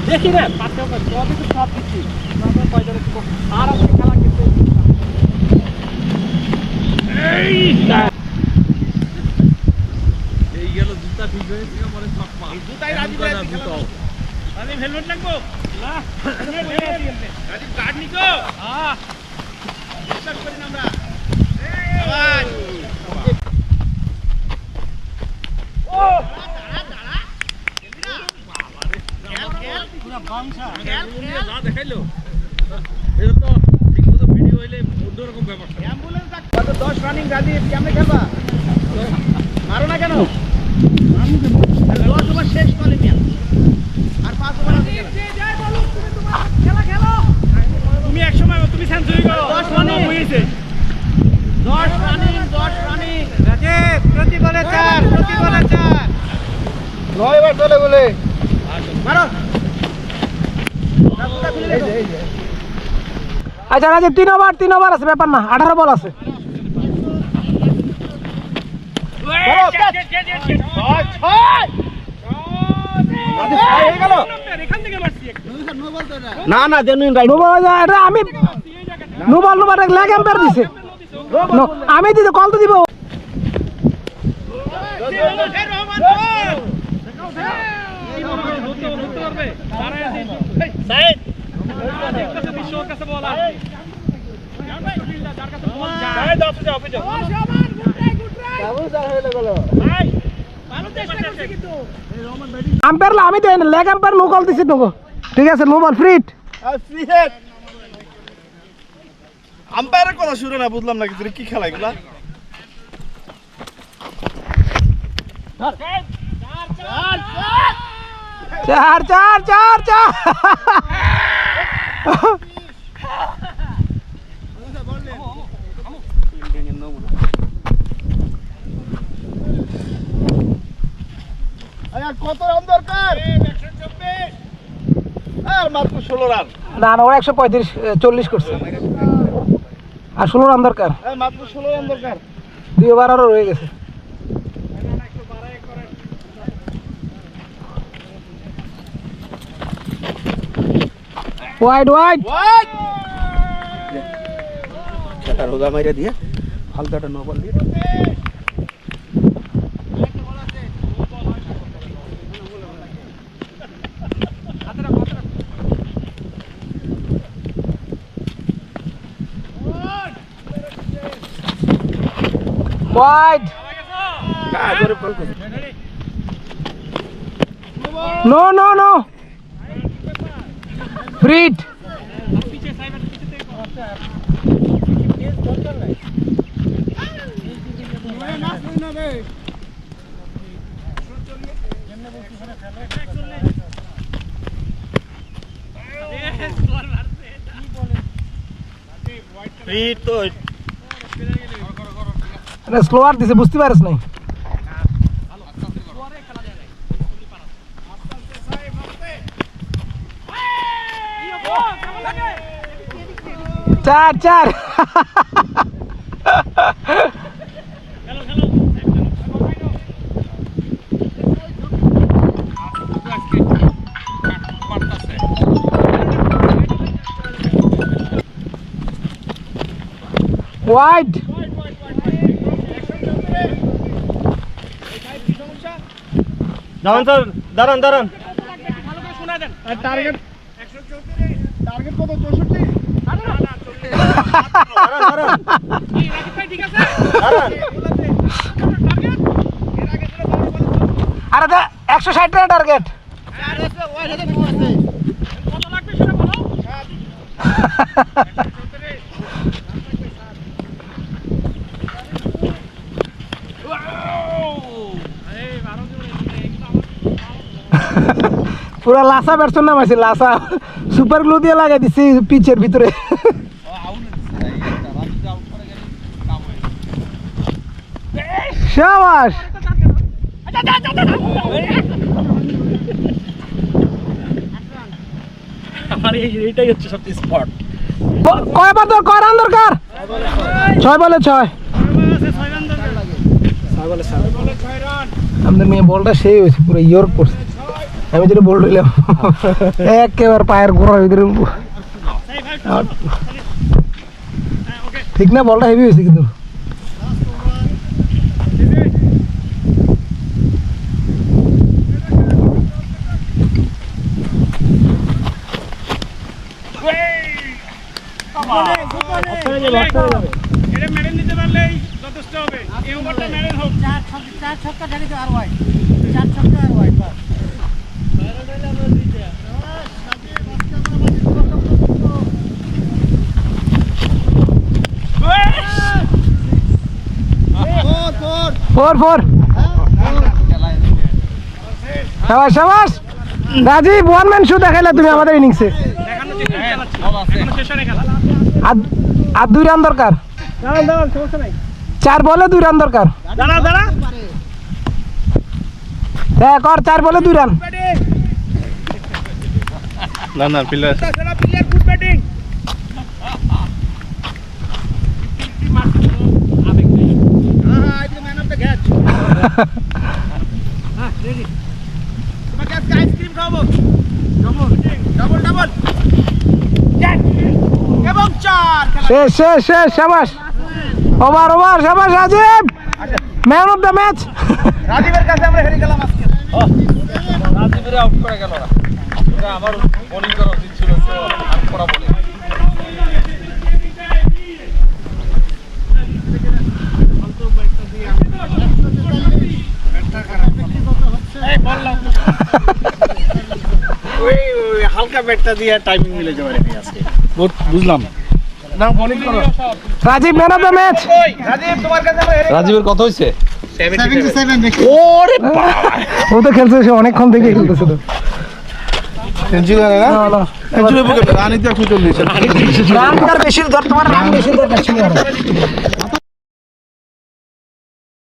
দেখি না সব দিচ্ছি আর খেলা কিন্তু এই গেল জুতা ঠিক হয়েছে পরে সব পা জুতাই রাজি আমি হেলমেট লাগবো না রাজি কার্ড নিকো হ্যাঁ চেষ্টা করি না আমরা আবার ও দাঁড়া এলবিরা বাবা রে খেল পুরো বামসা খেল না দেখাইলো এটা তো ঠিকমতো ভিডিও হইলে অন্যরকম ব্যাপার অ্যাম্বুলেন্স কত 10 রানিং রাজি কেমনে খেলবা মারো না কেন আমি দেব 10 ওভার শেষ করে মিয়া আর 5 ওভার আছে যাই বলো তুমি তোমার খেলা খেলো তুমি এক সময় তুমি সেঞ্চুরি করো 10 রানিং হইছে 10 রানিং রাজি প্রতি বলে 4 9 ওভার চলে বলে মারো রাস্তা খুলে এই আচ্ছা রাজি 3 ওভার আছে ব্যাপার না 18 বল আছে না না জেনুইন রাইট এটা আমি নো বল লেগ এম্পায়ার দিছে আমি দিতে কল তো দিব আম্পায়ার আমি দেই না লেগ আম্পায়ার নো কল দিছি তো ঠিক আছে নো বল ফ্রি হিট আম্পায়ারের কথা শুনে না বুঝলাম না কি খেলা এগুলা চার কত রান দরকার 124 আর মাত্র 16 রান না ওরা 135 40 করছে আর 16 রান দরকার মাত্র 16 রান দরকার 2 ওভার আরো রয়ে গেছে ওয়াইড সেটা রোগা মাইরা দিয়ে হালকাটা নো বল দিয়ে wide no Freed Freed তো স্লোয়ার দিছে বুঝতে পারিস নাই চার ওয়াইড দাঁড়ান ভালো করে শোনা দেন টার্গেট 134 টার্গেট কত 64 দাঁড়ান কি রাকিব ভাই ঠিক আছে দাঁড়ান টার্গেট এর আগে ছিল আরে 160 এর টার্গেট আরে ওই সাথে ঠিক আছে কত লাগবে সেটা বলো 134 পুরা লাসা ব্যাটসম্যান নামাইছে লাসা সুপার গ্লু দিয়ে লাগাই দিছি পিচের ভিতরে শাবাশ আমার এইটাই হচ্ছে সবচেয়ে স্পট কয়বার তোর কয় রান দরকার? 6 বলে 6। আমাদের মেয়ে বলটা সেই হয়েছে পুরো ইয়র্ক পড়ছে। আমি যেটা বল রইলাম একেবারে পায়ের গোড়ার ভিতরে। ঠিক না, বলটা হেভি হয়েছে কিন্তু। Four four. সাবাস সাবাস রাজীব, ওয়ান ম্যান শো দেখাইলে তুমি আমাদের ইনিংসে। আর 2 রান দরকার। 4 বলে 2 রান দরকার। হ্যাঁ কর, 4 বলে 2 রান। না প্লেয়ার শেষ শেষ শেষ। সাবাস, ওভার ওভার। সাবাস Rajib, man of the match. রাজীবের কাছে আমরা হেরে গেলাম আজকে। রাজীবের আউট করে গেল না, এটা আমার বোলিং করা উচিত ছিল, তো আউট করা বলে। হালকা ব্যাটটা দিয়ে টাইমিং মিলে যাবে আজকে, বুঝলাম না। বোলিং করো Rajib, man of the match. Rajib, তোমার কাছে আমরা হেরে। রাজীবের কত হইছে? 77 ওরে ও তো খেলছে, সে অনেকক্ষণ থেকে খেলতেছে তো। রান বেশি দর, তোমার রান বেশি দরকার ছিল।